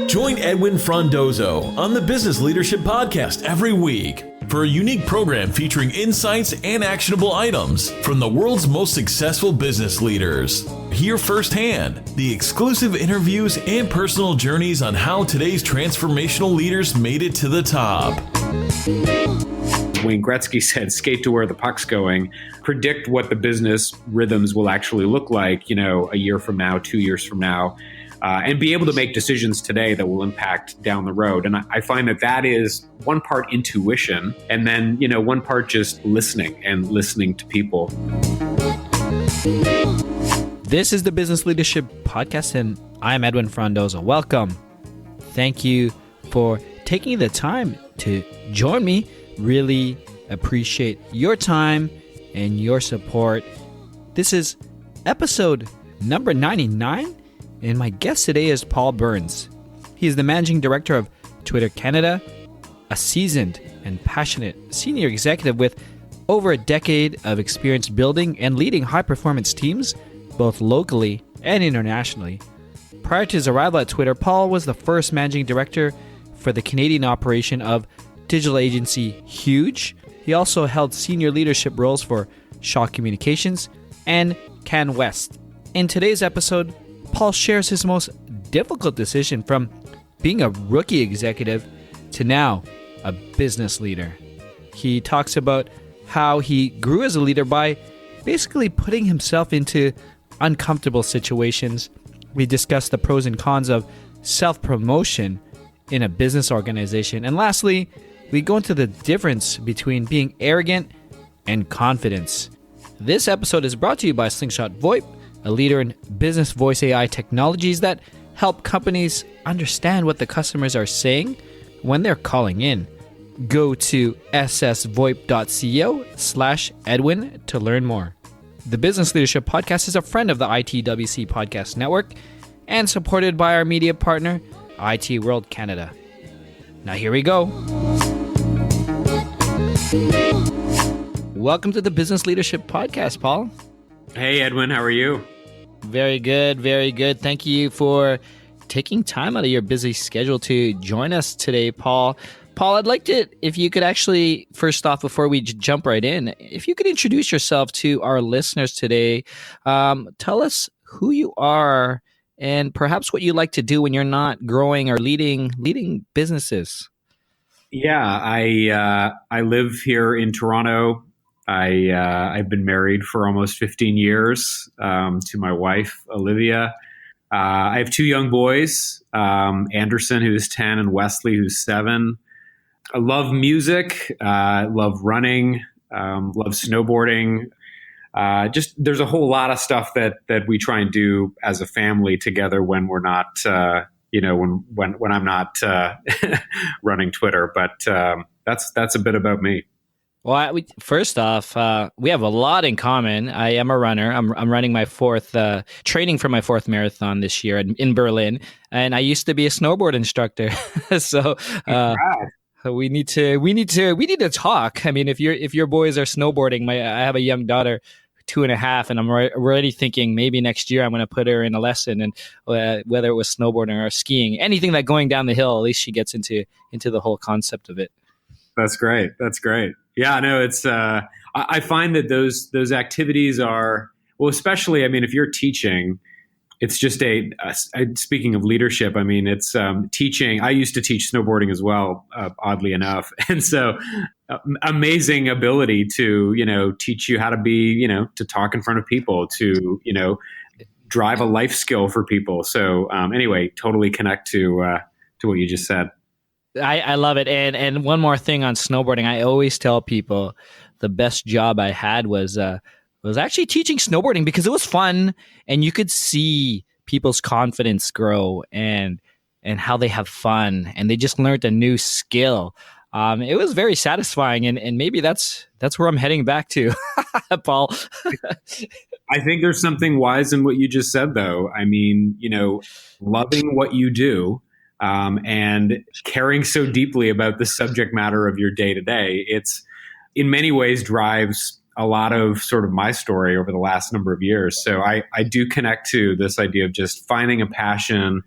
Join Edwin Frondozo on the Business Leadership Podcast every week for a unique program featuring insights and actionable items from the world's most successful business leaders. Hear firsthand the exclusive interviews and personal journeys on how today's transformational leaders made it to the top. Wayne Gretzky said, skate to where the puck's going, predict what the business rhythms will actually look like, a year from now, 2 years from now, and be able to make decisions today that will impact down the road. And I find that is one part intuition and then, one part just listening to people. This is the Business Leadership Podcast, and I'm Edwin Frondozo. Welcome. Thank you for taking the time to join me. Really appreciate your time and your support. This is episode number 99, and my guest today is Paul Burns. He is the Managing Director of Twitter Canada, a seasoned and passionate senior executive with over a decade of experience building and leading high-performance teams, both locally and internationally. Prior to his arrival at Twitter, Paul was the first Managing Director for the Canadian operation of digital agency Huge. He also held senior leadership roles for Shaw Communications and CanWest. In today's episode, Paul shares his most difficult decision from being a rookie executive to now a business leader. He talks about how he grew as a leader by basically putting himself into uncomfortable situations. We discuss the pros and cons of self-promotion in a business organization. And lastly, we go into the difference between being arrogant and confidence. This episode is brought to you by Slingshot VoIP, a leader in business voice AI technologies that help companies understand what the customers are saying when they're calling in. Go to ssvoip.co/Edwin to learn more. The Business Leadership Podcast is a friend of the ITWC Podcast Network and supported by our media partner, IT World Canada. Now here we go. Welcome to the Business Leadership Podcast, Paul. Hey, Edwin, how are you? Very good, very good. Thank you for taking time out of your busy schedule to join us today, Paul. Paul, I'd like to, if you could actually, first off, before we jump right in, if you could introduce yourself to our listeners today, tell us who you are and perhaps what you like to do when you're not growing or leading businesses. Yeah, I live here in Toronto. I've been married for almost 15 years to my wife, Olivia. I have two young boys, Anderson, who's 10, and Wesley, who's 7. I love music, love running, love snowboarding. Just there's a whole lot of stuff that we try and do as a family together when we're not, when I'm not running Twitter. But that's a bit about me. Well, first off, we have a lot in common. I am a runner. I'm running my training for my 4th marathon this year in Berlin, and I used to be a snowboard instructor. So we need to talk. I mean, if your boys are snowboarding, I have a young daughter, 2.5, and I'm already thinking maybe next year I'm going to put her in a lesson, and whether it was snowboarding or skiing, anything that going down the hill, at least she gets into the whole concept of it. That's great. Yeah, no, it's, I find that those activities are, well, especially, I mean, if you're teaching, it's just speaking of leadership, I mean, it's teaching. I used to teach snowboarding as well, oddly enough. And so amazing ability to, teach you how to be, to talk in front of people, to, drive a life skill for people. So anyway, totally connect to what you just said. I love it. And one more thing on snowboarding, I always tell people the best job I had was actually teaching snowboarding because it was fun and you could see people's confidence grow and how they have fun and they just learned a new skill. It was very satisfying and maybe that's where I'm heading back to, Paul. I think there's something wise in what you just said, though. I mean, loving what you do and caring so deeply about the subject matter of your day to day, it's in many ways drives a lot of sort of my story over the last number of years. So I do connect to this idea of just finding a passion,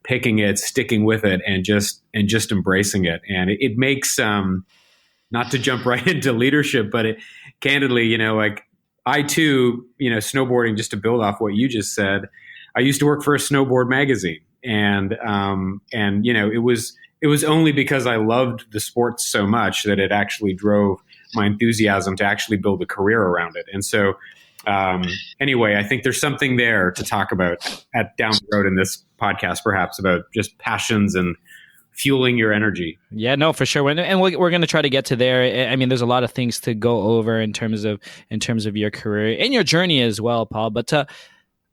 picking it, sticking with it, and just embracing it. And it makes not to jump right into leadership, but candidly, like I too, snowboarding, just to build off what you just said, I used to work for a snowboard magazine, and it was only because I loved the sport so much that it actually drove my enthusiasm to actually build a career around it. And so, anyway, I think there's something there to talk about down the road in this podcast, perhaps, about just passions and fueling your energy. Yeah, no, for sure. And we're going to try to get to there. I mean, there's a lot of things to go over in terms of your career and your journey as well, Paul. But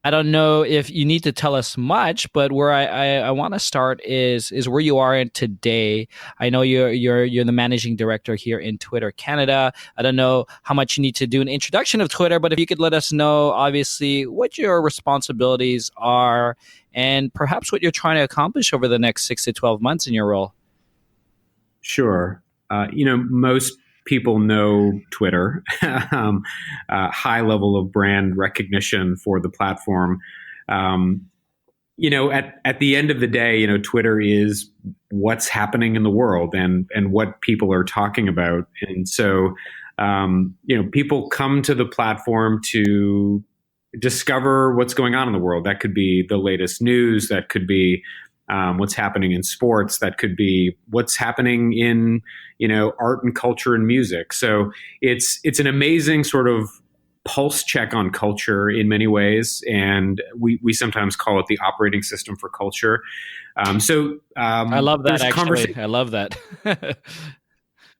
I don't know if you need to tell us much, but where I want to start is where you are today. I know you're the managing director here in Twitter Canada. I don't know how much you need to do an introduction of Twitter, but if you could let us know, obviously, what your responsibilities are and perhaps what you're trying to accomplish over the next 6 to 12 months in your role. Sure. Most people know Twitter, high level of brand recognition for the platform. At the end of the day, Twitter is what's happening in the world and what people are talking about. And so, people come to the platform to discover what's going on in the world. That could be the latest news. That could be what's happening in sports. That could be what's happening in, art and culture and music. So it's an amazing sort of pulse check on culture in many ways. And we sometimes call it the operating system for culture. I love that, actually. I love that.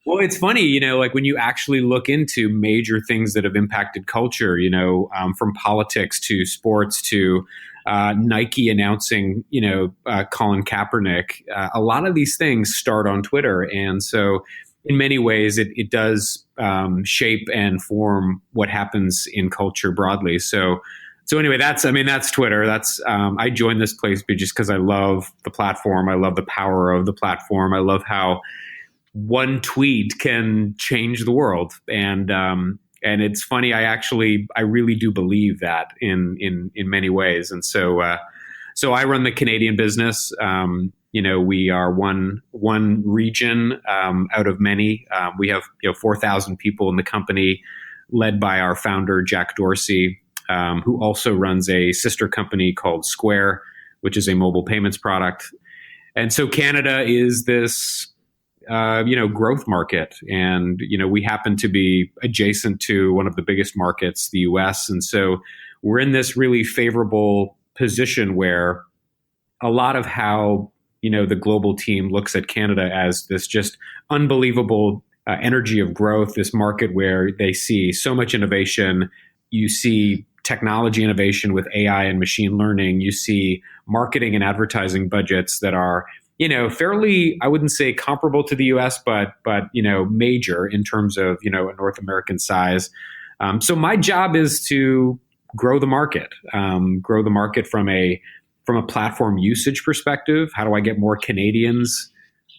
Well, it's funny, like when you actually look into major things that have impacted culture, from politics to sports to Nike announcing, Colin Kaepernick, a lot of these things start on Twitter. And so in many ways, it does shape and form what happens in culture broadly. So anyway, that's Twitter. I joined this place just because I love the platform. I love the power of the platform. I love how one tweet can change the world. And it's funny. I really do believe that in many ways. And so I run the Canadian business. We are one region out of many. We have 4,000 people in the company, led by our founder Jack Dorsey, who also runs a sister company called Square, which is a mobile payments product. And so Canada is this growth market. And, we happen to be adjacent to one of the biggest markets, the US. And so we're in this really favorable position where a lot of how, the global team looks at Canada as this just unbelievable energy of growth, this market where they see so much innovation. You see technology innovation with AI and machine learning. You see marketing and advertising budgets that are fairly, I wouldn't say comparable to the US, but major in terms of, a North American size. So my job is to grow the market from a platform usage perspective. How do I get more Canadians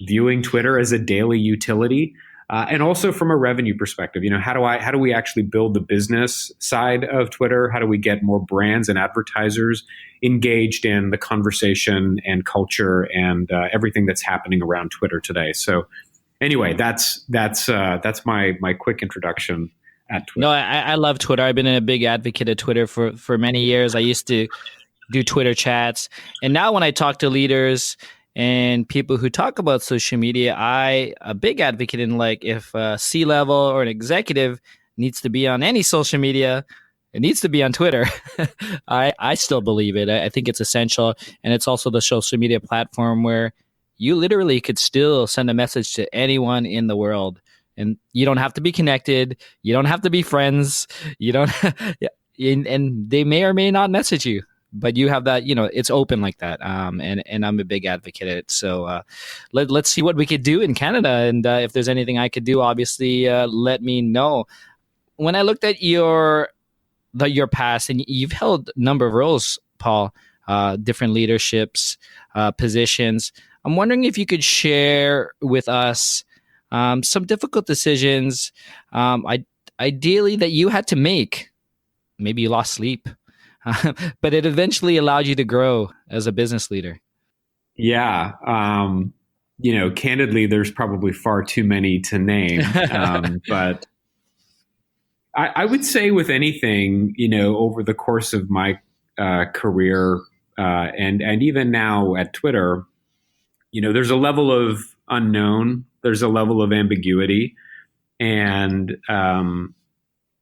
viewing Twitter as a daily utility? And also from a revenue perspective, how do we actually build the business side of Twitter? How do we get more brands and advertisers engaged in the conversation and culture and everything that's happening around Twitter today? So anyway, that's my quick introduction at Twitter. No, I love Twitter. I've been a big advocate of Twitter for many years. I used to do Twitter chats. And now when I talk to leaders and people who talk about social media, a big advocate in, like, if a C-level or an executive needs to be on any social media, it needs to be on Twitter. I still believe it. I think it's essential. And it's also the social media platform where you literally could still send a message to anyone in the world. And you don't have to be connected. You don't have to be friends. You don't, and they may or may not message you. But you have that, it's open like that. And I'm a big advocate of it. So let's see what we could do in Canada. And if there's anything I could do, obviously, let me know. When I looked at your past, and you've held a number of roles, Paul, different leaderships, positions, I'm wondering if you could share with us some difficult decisions. ideally that you had to make. Maybe you lost sleep, but it eventually allowed you to grow as a business leader. Yeah. Candidly, there's probably far too many to name. But I would say with anything, over the course of my career, and even now at Twitter, there's a level of unknown, there's a level of ambiguity, and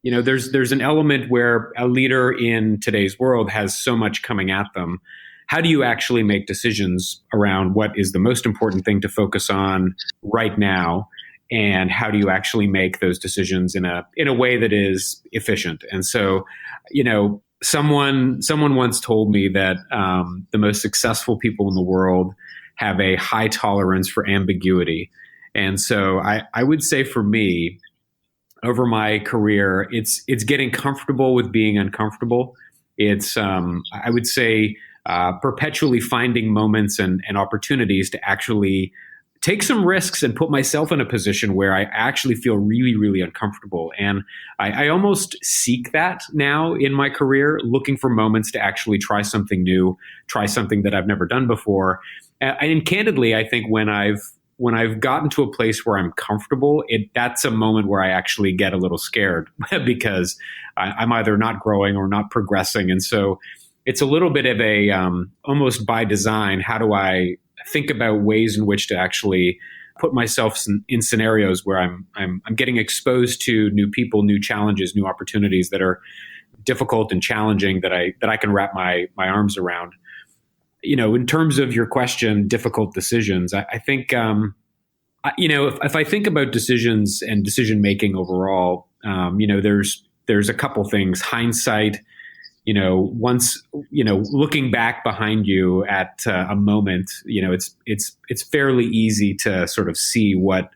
there's an element where a leader in today's world has so much coming at them. How do you actually make decisions around what is the most important thing to focus on right now? And how do you actually make those decisions in a way that is efficient? And so, someone once told me that the most successful people in the world have a high tolerance for ambiguity. And so I would say for me, over my career, it's getting comfortable with being uncomfortable. It's I would say perpetually finding moments and opportunities to actually take some risks and put myself in a position where I actually feel really, really uncomfortable. And I almost seek that now in my career, looking for moments to actually try something new, try something that I've never done before. And candidly, I think when I've gotten to a place where I'm comfortable, that's a moment where I actually get a little scared because I'm either not growing or not progressing. And so it's a little bit of a almost by design, how do I think about ways in which to actually put myself in scenarios where I'm getting exposed to new people, new challenges, new opportunities that are difficult and challenging that I can wrap my arms around. In terms of your question, difficult decisions, I think, if I think about decisions and decision making overall, there's a couple things. Hindsight, once, looking back behind you at a moment, it's fairly easy to sort of see what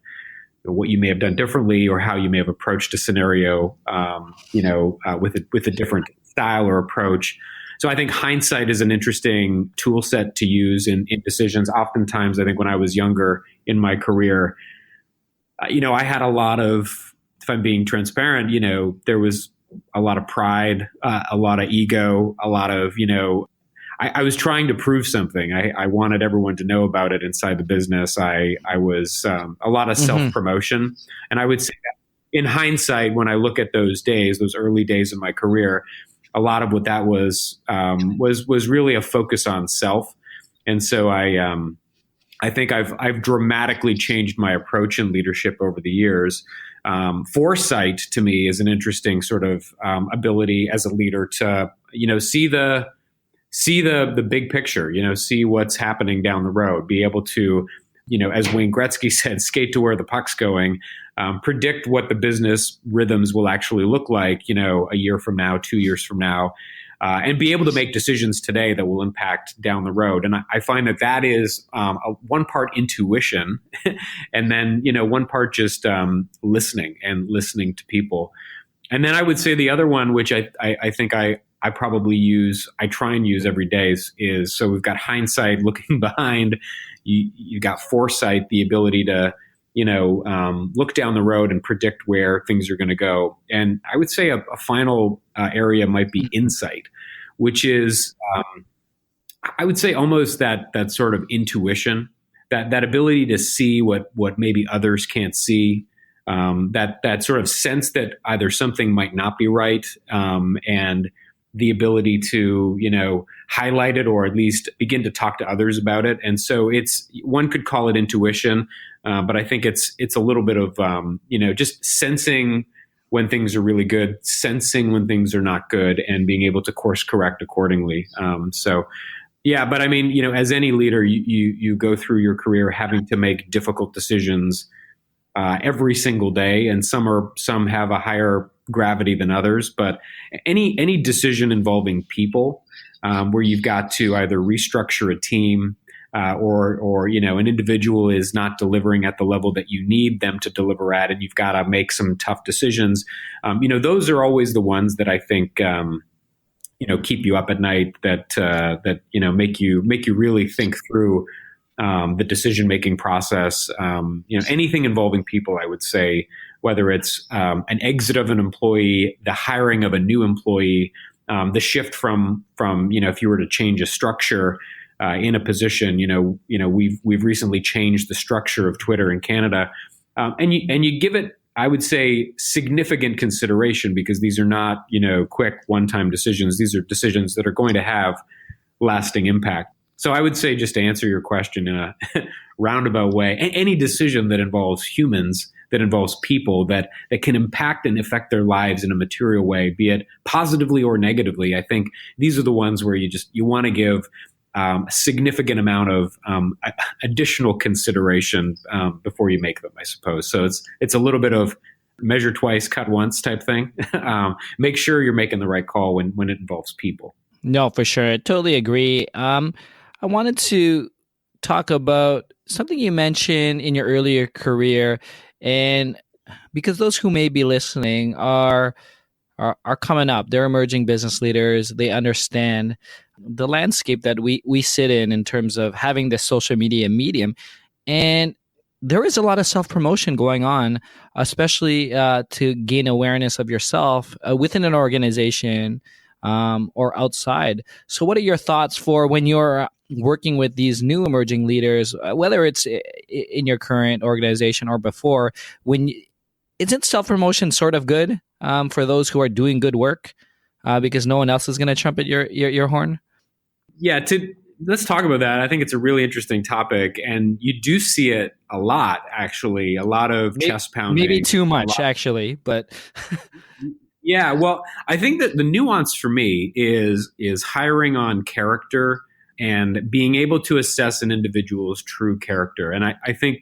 you may have done differently or how you may have approached a scenario, with a different style or approach. So I think hindsight is an interesting tool set to use in decisions. Oftentimes, I think when I was younger in my career, I had a lot of, if I'm being transparent, there was a lot of pride, a lot of ego, a lot of, I was trying to prove something. I wanted everyone to know about it inside the business. I was a lot of self-promotion. And I would say that in hindsight, when I look at those days, those early days in my career, a lot of what that was really a focus on self. And so I think I've dramatically changed my approach in leadership over the years. Foresight to me is an interesting sort of ability as a leader to see the big picture, see what's happening down the road, be able to, as Wayne Gretzky said, skate to where the puck's going, predict what the business rhythms will actually look like, a year from now, 2 years from now, and be able to make decisions today that will impact down the road. And I find that is one part intuition and then, one part just listening to people. And then I would say the other one, which I think I probably I try and use every day is so we've got hindsight, looking behind, you got foresight, the ability to, look down the road and predict where things are going to go. And I would say a final area might be insight, which is, I would say almost that sort of intuition, that ability to see what maybe others can't see, that sort of sense that either something might not be right, and the ability to, highlight it or at least begin to talk to others about it. And so one could call it intuition, but I think it's a little bit of, just sensing when things are really good, sensing when things are not good, and being able to course correct accordingly. Yeah, but I mean, as any leader, you go through your career having to make difficult decisions every single day, and some have a higher gravity than others. But any decision involving people, where you've got to either restructure a team, or an individual is not delivering at the level that you need them to deliver at, and you've got to make some tough decisions. Those are always the ones that I think keep you up at night. That make you really think through the decision making process. Anything involving people, I would say, whether it's an exit of an employee, the hiring of a new employee, the shift from if you were to change a structure in a position, we've recently changed the structure of Twitter in Canada, and you give it, I would say, significant consideration, because these are not quick one-time decisions. These are decisions that are going to have lasting impact. So I would say, just to answer your question in a roundabout way, any decision that involves humans, that involves people, that can impact and affect their lives in a material way, be it positively or negatively, I think these are the ones where you want to give a significant amount of additional consideration before you make them, I suppose. So it's a little bit of measure twice, cut once type thing. Make sure you're making the right call when it involves people. No, for sure. I totally agree. I wanted to talk about something you mentioned in your earlier career, and because those who may be listening are coming up, they're emerging business leaders. They understand the landscape that we sit in terms of having this social media medium, and there is a lot of self-promotion going on, especially to gain awareness of yourself within an organization or outside. So what are your thoughts for when you're working with these new emerging leaders, whether it's in your current organization or before, isn't self-promotion sort of good for those who are doing good work because no one else is going to trumpet your horn? Yeah, let's talk about that. I think it's a really interesting topic, and you do see it a lot, actually. A lot of chest pounding. Maybe too much, actually, but... Yeah, well, I think that the nuance for me is hiring on character and being able to assess an individual's true character. And I think,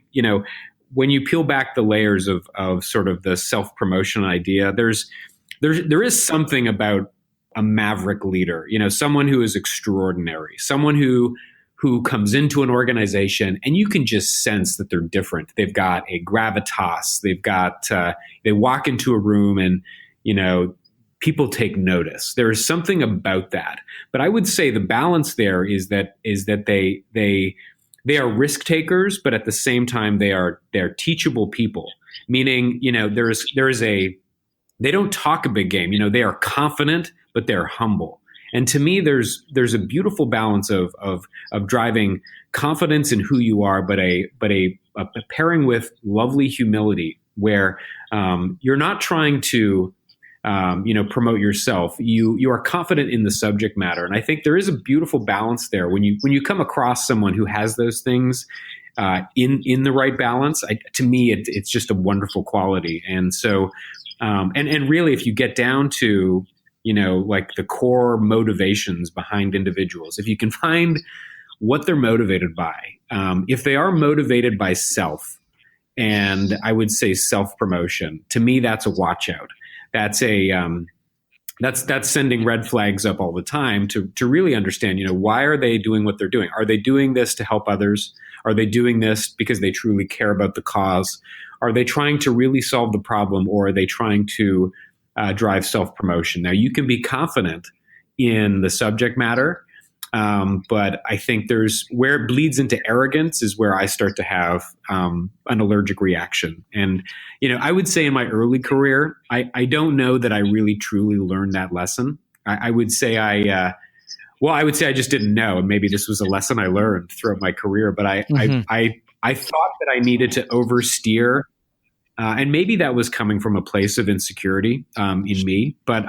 when you peel back the layers of sort of the self-promotion idea, there is something about a maverick leader, someone who is extraordinary, someone who comes into an organization and you can just sense that they're different. They've got a gravitas. They walk into a room and, people take notice. There is something about that. But I would say the balance there is that they are risk takers, but at the same time they're teachable people. Meaning, they don't talk a big game. They are confident, but they're humble. And to me, there's a beautiful balance of driving confidence in who you are, but a pairing with lovely humility, where you're not trying to promote yourself. You are confident in the subject matter, and I think there is a beautiful balance there when you come across someone who has those things in the right balance. To me, it's just a wonderful quality. And so, and really, if you get down to like the core motivations behind individuals, if you can find what they're motivated by, if they are motivated by self, and I would say self-promotion, to me, that's a watch out. That's that's sending red flags up all the time to really understand, why are they doing what they're doing? Are they doing this to help others? Are they doing this because they truly care about the cause? Are they trying to really solve the problem, or are they trying to drive self-promotion? Now, you can be confident in the subject matter, but I think where it bleeds into arrogance is where I start to have an allergic reaction. And, I would say in my early career, I don't know that I really truly learned that lesson. I would say I just didn't know. And maybe this was a lesson I learned throughout my career, but I thought that I needed to oversteer. And maybe that was coming from a place of insecurity in me, but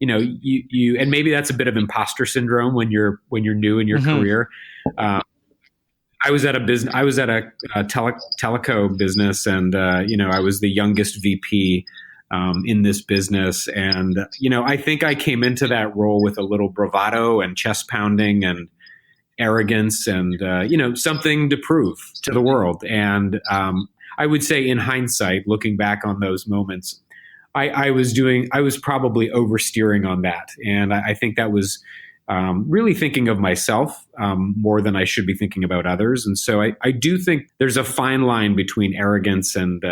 you and maybe that's a bit of imposter syndrome when you're new in your career. I was at a teleco business, and I was the youngest VP in this business, and I think I came into that role with a little bravado and chest pounding and arrogance and something to prove to the world. And I would say, in hindsight, looking back on those moments, I was probably oversteering on that. And I think that was really thinking of myself more than I should be thinking about others. And so I do think there's a fine line between arrogance and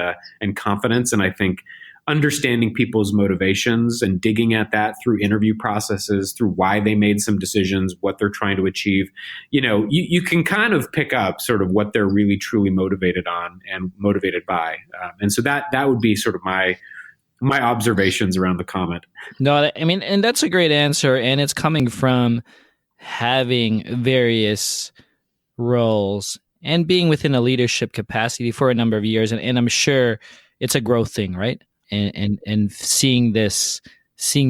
confidence. And I think understanding people's motivations and digging at that through interview processes, through why they made some decisions, what they're trying to achieve, you can kind of pick up sort of what they're really truly motivated on and motivated by. And so that would be sort of my observations around the comment. No, I mean, and that's a great answer. And it's coming from having various roles and being within a leadership capacity for a number of years. And I'm sure it's a growth thing, right? And seeing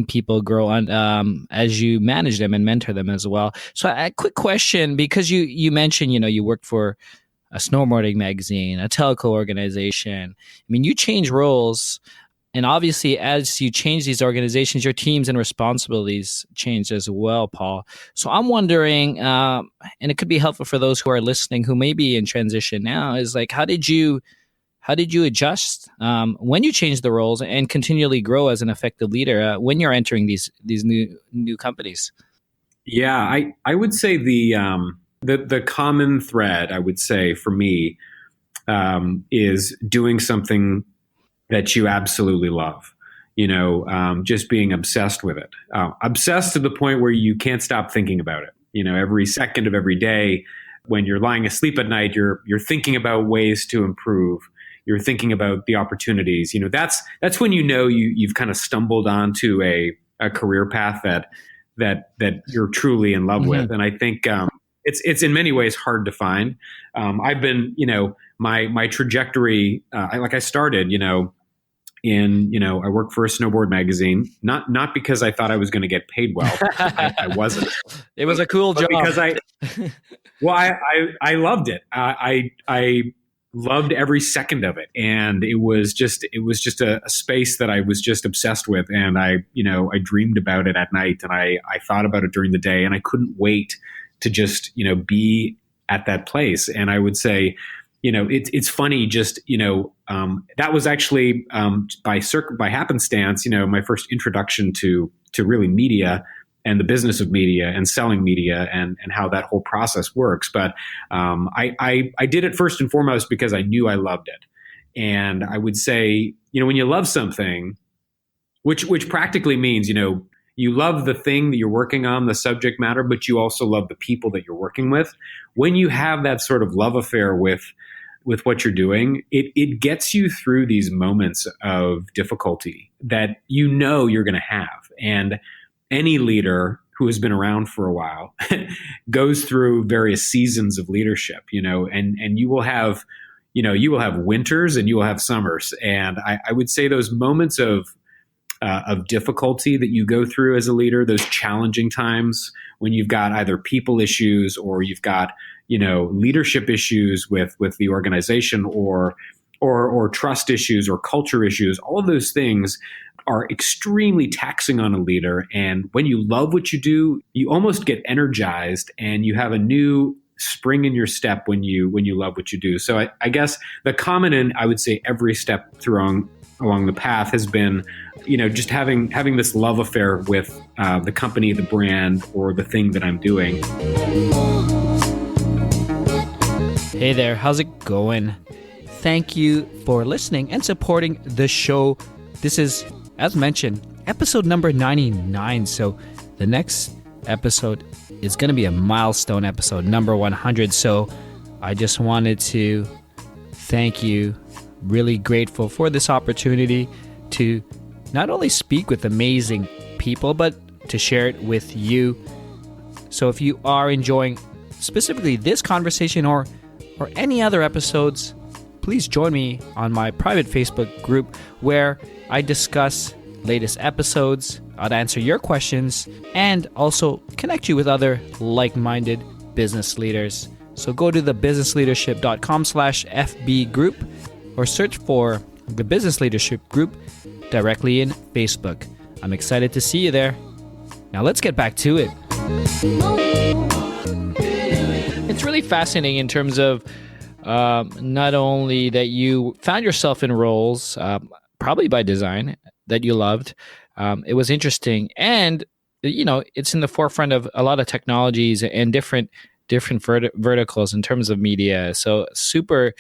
people grow on as you manage them and mentor them as well. So a quick question, because you mentioned, you worked for a snowboarding magazine, a telco organization. I mean, you change roles, and obviously as you change these organizations, your teams and responsibilities change as well, Paul. So I'm wondering, and it could be helpful for those who are listening who may be in transition now, is like, how did you adjust when you change the roles and continually grow as an effective leader when you're entering these new companies? Yeah, I would say the common thread, I would say for me, is doing something that you absolutely love. Just being obsessed with it, obsessed to the point where you can't stop thinking about it. Every second of every day, when you're lying asleep at night, you're thinking about ways to improve. You're thinking about the opportunities. That's when you've kind of stumbled onto a career path that you're truly in love with. And I think it's in many ways hard to find. I've been, my trajectory. I started, I worked for a snowboard magazine, not because I thought I was going to get paid well. I wasn't. It was a cool job because I loved it. I loved every second of it, and it was just a space that I was just obsessed with, and I dreamed about it at night, and I thought about it during the day, and I couldn't wait to just be at that place. And I would say, it's funny, just that was actually by happenstance, my first introduction to really media and the business of media and selling media and how that whole process works. But I did it first and foremost because I knew I loved it. And I would say, when you love something, which practically means, you love the thing that you're working on, the subject matter, but you also love the people that you're working with. When you have that sort of love affair with what you're doing, it gets you through these moments of difficulty that you're going to have. And any leader who has been around for a while goes through various seasons of leadership, and you will have winters and you will have summers. And I would say those moments of difficulty that you go through as a leader, those challenging times when you've got either people issues or you've got, leadership issues with the organization or trust issues or culture issues, all of those things are extremely taxing on a leader. And when you love what you do, you almost get energized and you have a new spring in your step when you love what you do. So I guess the common in, I would say, every step along the path has been, just having this love affair with the company, the brand, or the thing that I'm doing. Hey there, how's it going? Thank you for listening and supporting the show. This is, as mentioned, episode number 99. So the next episode is going to be a milestone episode, number 100. So I just wanted to thank you. Really grateful for this opportunity to not only speak with amazing people, but to share it with you. So if you are enjoying specifically this conversation or any other episodes, please join me on my private Facebook group where I discuss latest episodes, I'd answer your questions, and also connect you with other like-minded business leaders. So go to thebusinessleadership.com/FB group or search for the Business Leadership Group directly in Facebook. I'm excited to see you there. Now let's get back to it. It's really fascinating in terms of not only that you found yourself in roles, probably by design, that you loved. It was interesting. And, it's in the forefront of a lot of technologies and different verticals in terms of media. So super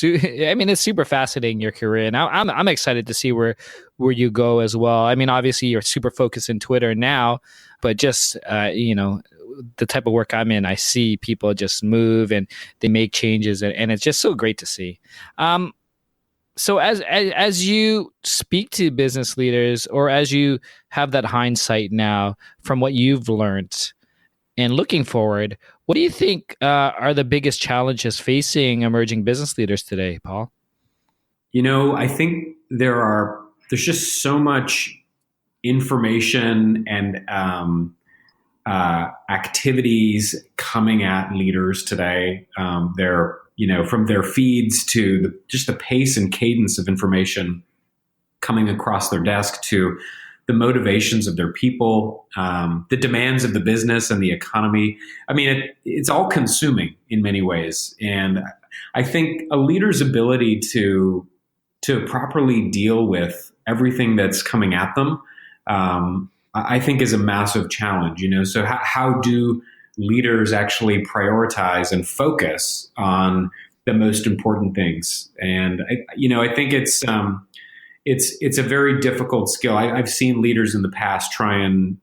I mean, it's super fascinating, your career, and I'm excited to see where you go as well. I mean, obviously you're super focused in Twitter now, but just the type of work I'm in, I see people just move and they make changes, and it's just so great to see. So as you speak to business leaders, or as you have that hindsight now from what you've learned and looking forward, what do you think are the biggest challenges facing emerging business leaders today, Paul? I think there's just so much information and activities coming at leaders today. They're, from their feeds to just the pace and cadence of information coming across their desk, to the motivations of their people, the demands of the business and the economy. I mean, it's all consuming in many ways. And I think a leader's ability to properly deal with everything that's coming at them, I think is a massive challenge. So how do leaders actually prioritize and focus on the most important things? And I think it's a very difficult skill. I've seen leaders in the past try and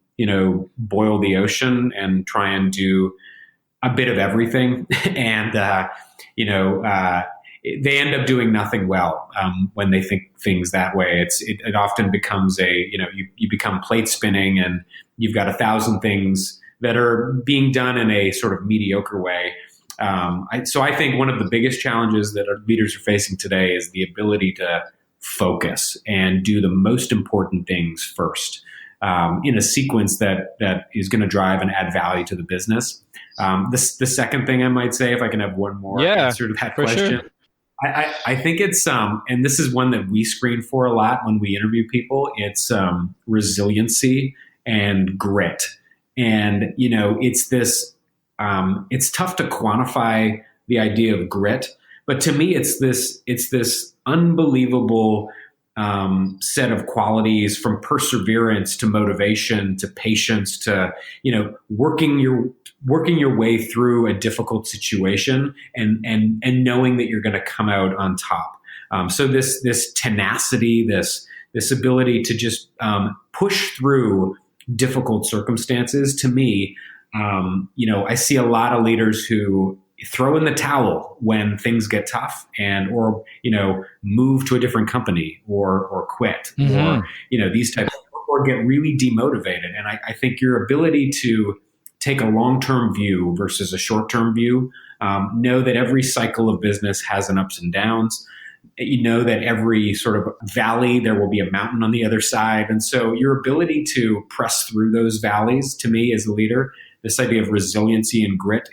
boil the ocean and try and do a bit of everything, and they end up doing nothing well when they think things that way. It often becomes you become plate spinning, and you've got 1,000 things that are being done in a sort of mediocre way. So I think one of the biggest challenges that our leaders are facing today is the ability to focus and do the most important things first, in a sequence that is going to drive and add value to the business. The second thing I might say, if I can have one more answer to that question. Sure. I think it's, and this is one that we screen for a lot when we interview people, it's resiliency and grit. And, it's this, it's tough to quantify the idea of grit, but to me, it's this unbelievable set of qualities, from perseverance to motivation to patience to, working your way through a difficult situation and knowing that you're going to come out on top. So this tenacity, this ability to just push through difficult circumstances, to me, I see a lot of leaders who throw in the towel when things get tough, or move to a different company, or quit, or these types, or get really demotivated. And I think your ability to take a long-term view versus a short-term view, know that every cycle of business has an ups and downs. That every sort of valley, there will be a mountain on the other side. And so your ability to press through those valleys, to me as a leader, this idea of resiliency and grit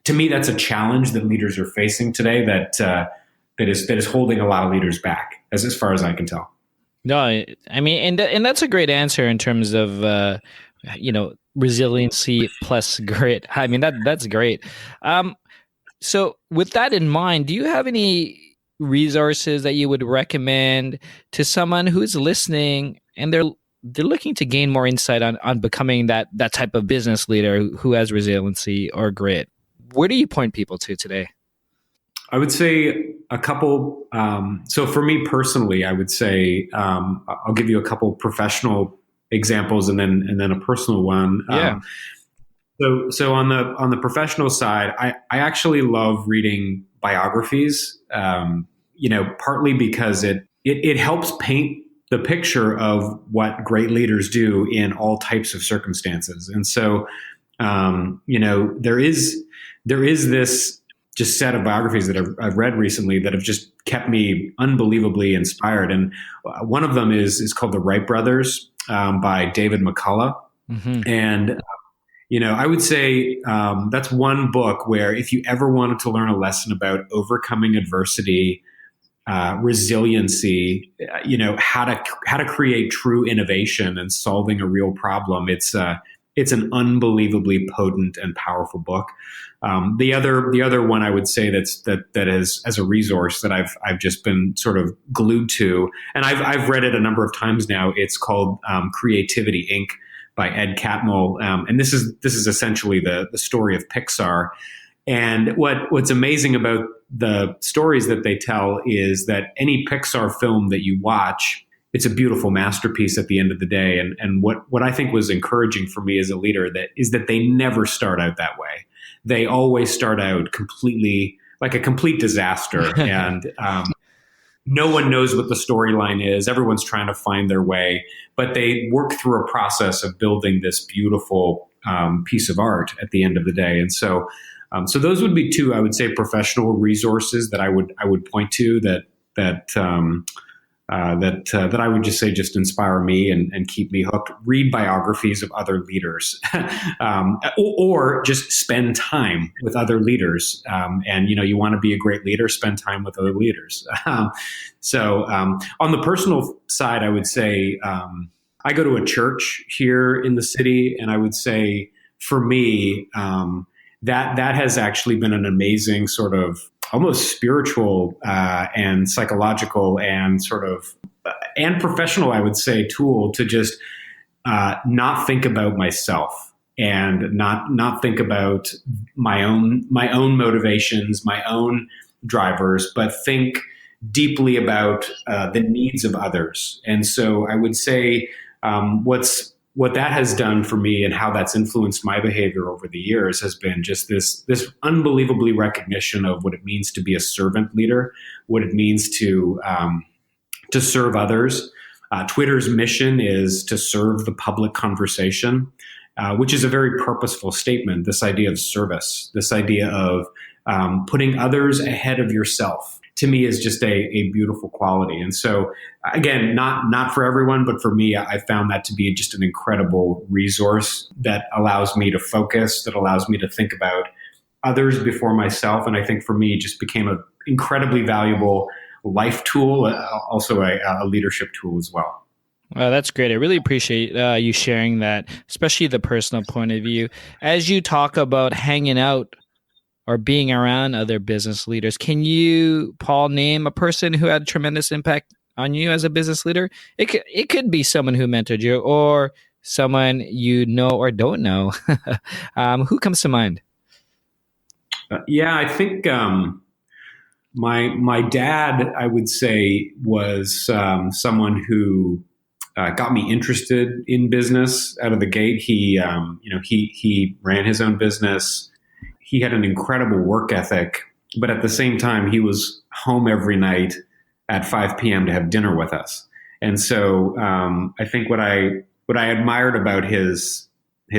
to me, that's a challenge that leaders are facing today that is holding a lot of leaders back, as far as I can tell. No, I mean, and that's a great answer in terms of, resiliency plus grit. I mean, that's great. So with that in mind, do you have any resources that you would recommend to someone who's listening and they're looking to gain more insight on becoming that type of business leader who has resiliency or grit? Where do you point people to today? I would say a couple. So for me personally, I would say I'll give you a couple professional examples and then a personal one. Yeah. So on the professional side, I actually love reading biographies. Partly because it helps paint the picture of what great leaders do in all types of circumstances. And so, there is this just set of biographies that I've read recently that have just kept me unbelievably inspired. And one of them is called The Wright Brothers, by David McCullough. Mm-hmm. And, I would say that's one book where if you ever wanted to learn a lesson about overcoming adversity, resiliency, how to create true innovation and solving a real problem, it's an unbelievably potent and powerful book. The other one I would say that is as a resource that I've just been sort of glued to, and I've read it a number of times now. It's called Creativity Inc. by Ed Catmull, and this is essentially the story of Pixar. And what's amazing about the stories that they tell is that any Pixar film that you watch, it's a beautiful masterpiece at the end of the day. And what I think was encouraging for me as a leader is that they never start out that way. They always start out completely like a complete disaster. And no one knows what the storyline is. Everyone's trying to find their way, but they work through a process of building this beautiful piece of art at the end of the day. And so those would be two, I would say, professional resources that I would point to that I would just say just inspire me and keep me hooked. Read biographies of other leaders, or just spend time with other leaders. And you want to be a great leader, spend time with other leaders. So on the personal side, I would say I go to a church here in the city, and I would say for me that has actually been an amazing sort of almost spiritual and psychological and sort of and professional, I would say, tool to just not think about myself and not think about my own motivations, my own drivers, but think deeply about the needs of others. And so I would say what that has done for me and how that's influenced my behavior over the years has been just this unbelievably recognition of what it means to be a servant leader, what it means to serve others. Twitter's mission is to serve the public conversation, which is a very purposeful statement. This idea of service, this idea of putting others ahead of yourself, to me is just a beautiful quality. And so again, not for everyone, but for me, I found that to be just an incredible resource that allows me to focus, that allows me to think about others before myself. And I think for me, it just became an incredibly valuable life tool, also a leadership tool as well. Well, that's great. I really appreciate you sharing that, especially the personal point of view. As you talk about hanging out or being around other business leaders, can you, Paul, name a person who had a tremendous impact on you as a business leader? It could be someone who mentored you or someone you know or don't know. Who comes to mind? I think my dad, I would say, was someone who got me interested in business out of the gate. He ran his own business. He had an incredible work ethic, but at the same time, he was home every night at 5 p.m. to have dinner with us. And so I think what I admired about his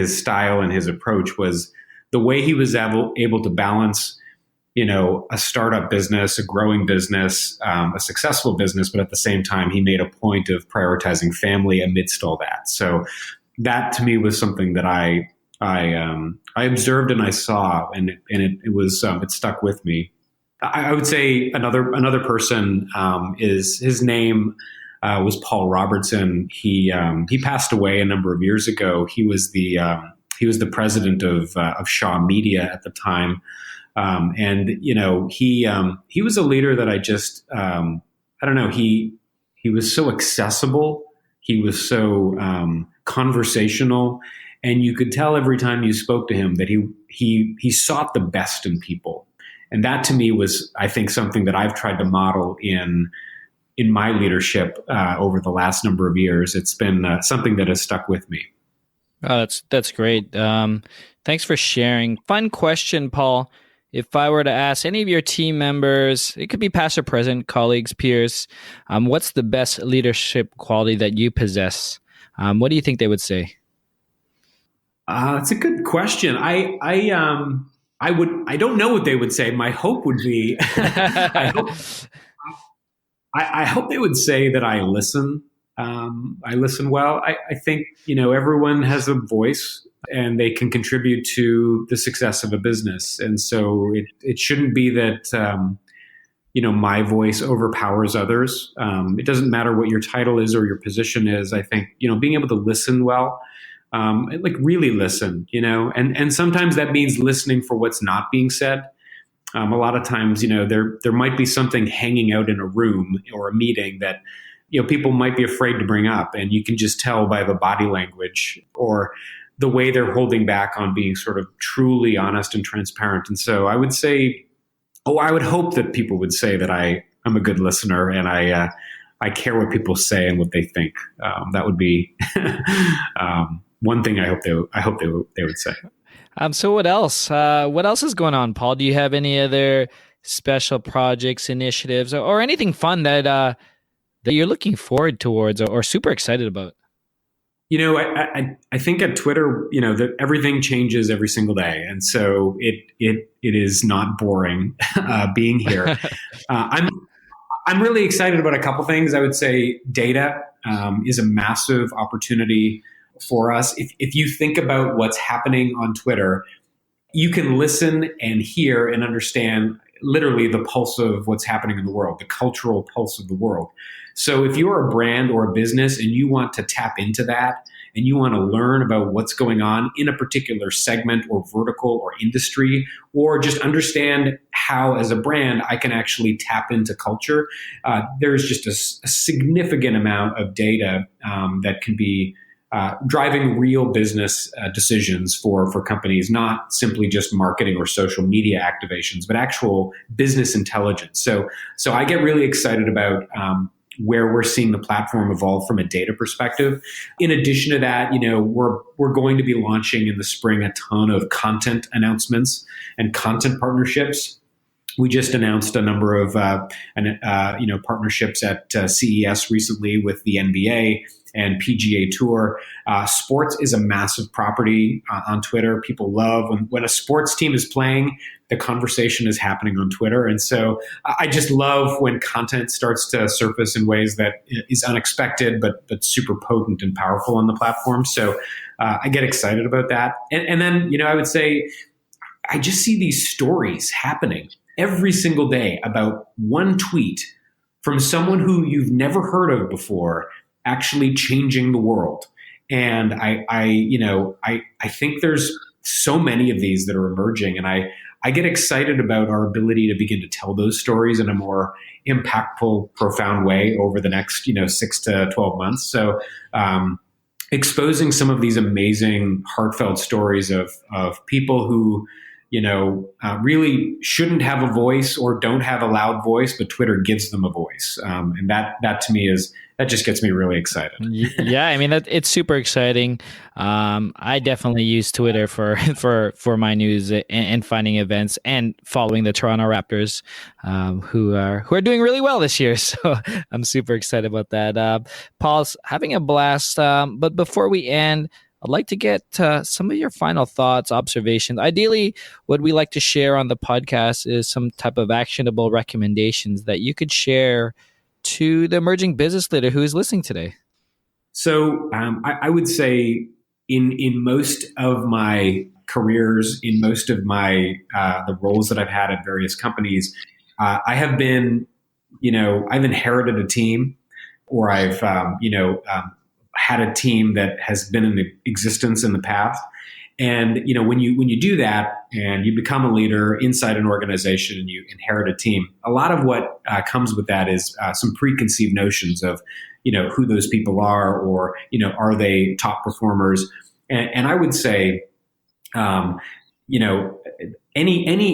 style and his approach was the way he was able to balance, a startup business, a growing business, a successful business, but at the same time, he made a point of prioritizing family amidst all that. So that to me was something that I observed and I saw, and it stuck with me. I would say another person is his name was Paul Robertson. He passed away a number of years ago. He was the president of Shaw Media at the time, and he was a leader that I just I don't know. He was so accessible. He was so conversational. And you could tell every time you spoke to him that he sought the best in people. And that to me was, I think, something that I've tried to model in my leadership over the last number of years. It's been something that has stuck with me. Oh, that's great. Thanks for sharing. Fun question, Paul. If I were to ask any of your team members, it could be past or present, colleagues, peers, what's the best leadership quality that you possess? What do you think they would say? It's a good question. I don't know what they would say. My hope would be, I hope they would say that I listen. I listen well. I think, everyone has a voice and they can contribute to the success of a business. And so it shouldn't be that, my voice overpowers others. It doesn't matter what your title is or your position is. I think, being able to listen well, really listen, and sometimes that means listening for what's not being said. A lot of times, there might be something hanging out in a room or a meeting that, people might be afraid to bring up, and you can just tell by the body language or the way they're holding back on being sort of truly honest and transparent. And so I would say Oh, I would hope that people would say that I'm a good listener and I care what people say and what they think. That would be one thing I hope they would say. So what else? What else is going on, Paul? Do you have any other special projects, initiatives, or anything fun that you're looking forward towards or super excited about? I think at Twitter, that everything changes every single day, and so it is not boring being here. I'm really excited about a couple things. I would say data is a massive opportunity for us. If you think about what's happening on Twitter, you can listen and hear and understand literally the pulse of what's happening in the world, the cultural pulse of the world. So if you're a brand or a business and you want to tap into that and you want to learn about what's going on in a particular segment or vertical or industry, or just understand how as a brand I can actually tap into culture, there's just a significant amount of data that can be driving real business decisions for companies, not simply just marketing or social media activations, but actual business intelligence. So I get really excited about where we're seeing the platform evolve from a data perspective. In addition to that, we're going to be launching in the spring a ton of content announcements and content partnerships. We just announced a number of partnerships at CES recently with the NBA and PGA Tour. Sports is a massive property on Twitter. People love when a sports team is playing, the conversation is happening on Twitter. And so I just love when content starts to surface in ways that is unexpected, but super potent and powerful on the platform. So I get excited about that. And then, I would say, I just see these stories happening every single day about one tweet from someone who you've never heard of before actually changing the world. And I think there's so many of these that are emerging, and I get excited about our ability to begin to tell those stories in a more impactful, profound way over the next 6 to 12 months. So exposing some of these amazing, heartfelt stories of people who really shouldn't have a voice or don't have a loud voice, but Twitter gives them a voice. And that to me that just gets me really excited. Yeah, I mean, it's super exciting. I definitely use Twitter for my news and finding events and following the Toronto Raptors, who are doing really well this year. So I'm super excited about that. Paul's having a blast. But before we end, I'd like to get some of your final thoughts, observations. Ideally, what we like to share on the podcast is some type of actionable recommendations that you could share to the emerging business leader who is listening today. So I would say in most of my careers, in most of my the roles that I've had at various companies, I have been, I've inherited a team, or I've had a team that has been in existence in the past. And when you do that and you become a leader inside an organization and you inherit a team, a lot of what comes with that is some preconceived notions of who those people are, or are they top performers? And I would say any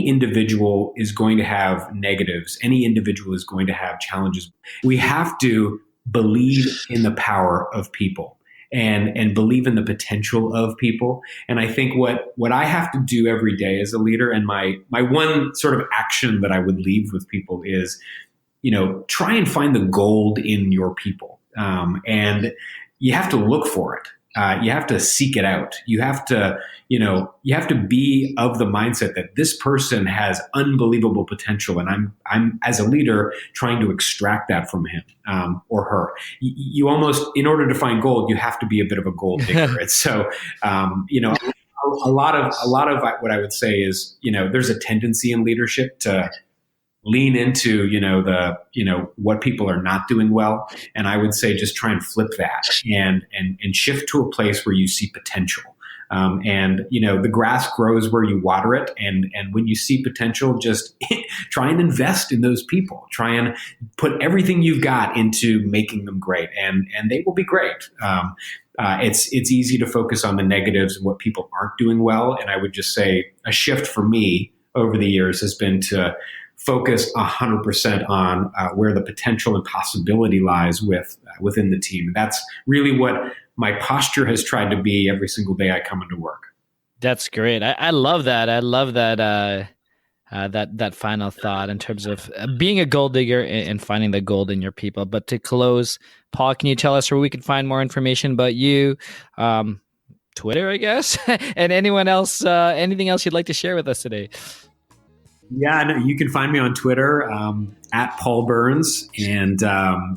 individual is going to have negatives. Any individual is going to have challenges. We have to believe in the power of people and believe in the potential of people. And I think what I have to do every day as a leader, and my one sort of action that I would leave with people is, try and find the gold in your people. And you have to look for it. You have to seek it out. You have to be of the mindset that this person has unbelievable potential, and I'm as a leader trying to extract that from him or her. You almost, in order to find gold, you have to be a bit of a gold digger. And so, a lot of what I would say is, there's a tendency in leadership to lean into what people are not doing well, and I would say just try and flip that and shift to a place where you see potential. The grass grows where you water it, and when you see potential, just try and invest in those people. Try and put everything you've got into making them great, and they will be great. It's easy to focus on the negatives and what people aren't doing well, and I would just say a shift for me over the years has been to focus 100% on where the potential and possibility lies within the team. That's really what my posture has tried to be every single day I come into work. That's great. I love that. I love that. That final thought in terms of being a gold digger and finding the gold in your people. But to close, Paul, can you tell us where we can find more information about you? Twitter, I guess, and anyone else, anything else you'd like to share with us today? Yeah, no, you can find me on Twitter at Paul Burns, and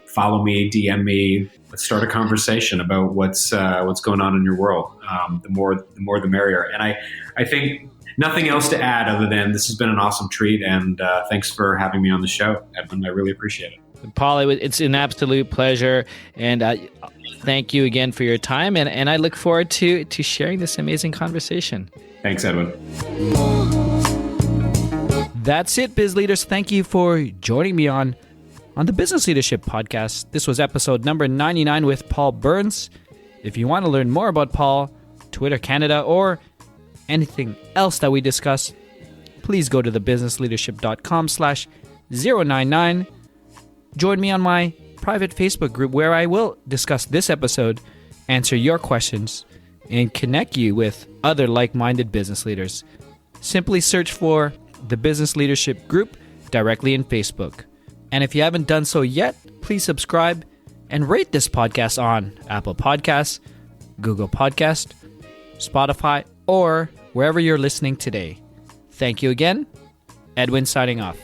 follow me, DM me. Let's start a conversation about what's going on in your world. The more the merrier. And I think nothing else to add other than this has been an awesome treat, and thanks for having me on the show, Edwin. I really appreciate it. Paul, it's an absolute pleasure, and thank you again for your time, and I look forward to sharing this amazing conversation. Thanks, Edwin. That's it, biz leaders. Thank you for joining me on the Business Leadership Podcast. This was episode number 99 with Paul Burns. If you want to learn more about Paul, Twitter Canada, or anything else that we discuss, please go to thebusinessleadership.com/099. Join me on my private Facebook group where I will discuss this episode, answer your questions, and connect you with other like-minded business leaders. Simply search for the Business Leadership Group directly in Facebook. And if you haven't done so yet, please subscribe and rate this podcast on Apple Podcasts, Google Podcast, Spotify, or wherever you're listening today. Thank you again. Edwin signing off.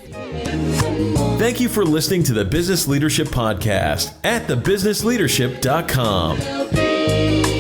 Thank you for listening to the Business Leadership Podcast at thebusinessleadership.com.